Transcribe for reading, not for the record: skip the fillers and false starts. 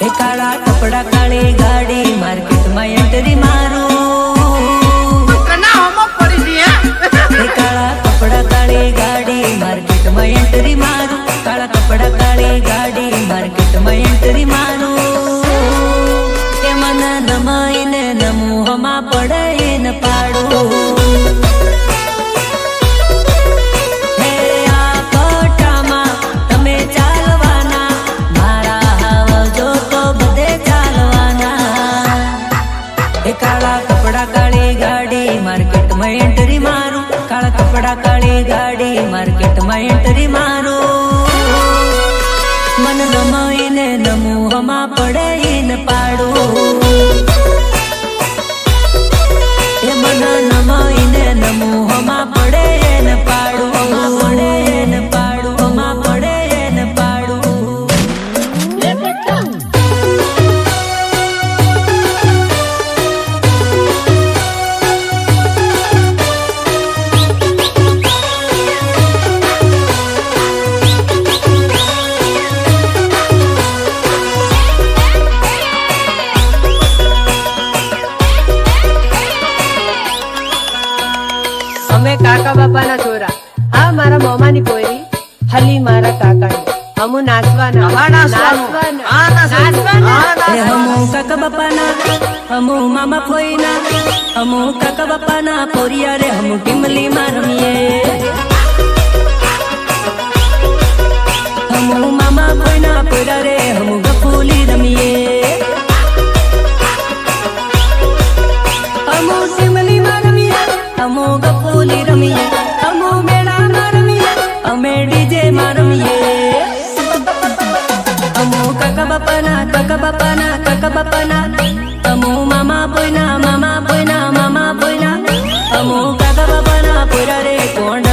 એ કાળા કપડા કાળી ગાડી માર્કેટમાં એન્ટ્રી મારું એ કાળા કપડા કાળી ગાડી માર્કેટમાં એન્ટ્રી મારું કાળા કપડા કાળી ગાડી માર્કેટમાં એન્ટ્રી મારું કે મન નમાઈને નમોહમાં પડે ન પાડું काला कपड़ा काली गाड़ी मार्केट में एंट्री मारू काला कपड़ा काली गाड़ी मार्केट में एंट्री मारू मन नमाईने नमोहमा पड़े न पाडू ए मन नमाईने नमोहमा पड़े न पाडू पड़े न पाडू मा पड़े न पाडू અમે કાકા બાપા ના છોરા આ મારા મોમા ની પોયરી હલી મારા કાકા ની હમુ નાચવાના હમુ કાકા બાપા ના હમુ મામા ફોઈ ના હમુ કાકા બાપા ના પોરિયા રે હમુ ટીમલી માં રમીએ હમુ મામા ફોઈ ના પોરા રે હમુ ગફુલી રમીએ હમુ ટીમલી માં રમીએ હમુ ગફુલી રમીએ હમુ મેળા માં રમીએ અમે ડીજે માં રમીએ હમુ કાકા બાપા ના કાકા બાપા ના કાકા બાપા ના હમુ મામા પોઈના મામા પોઈના મામા પોઈના હમુ કાકા બાપા ના પોરા રે કોણ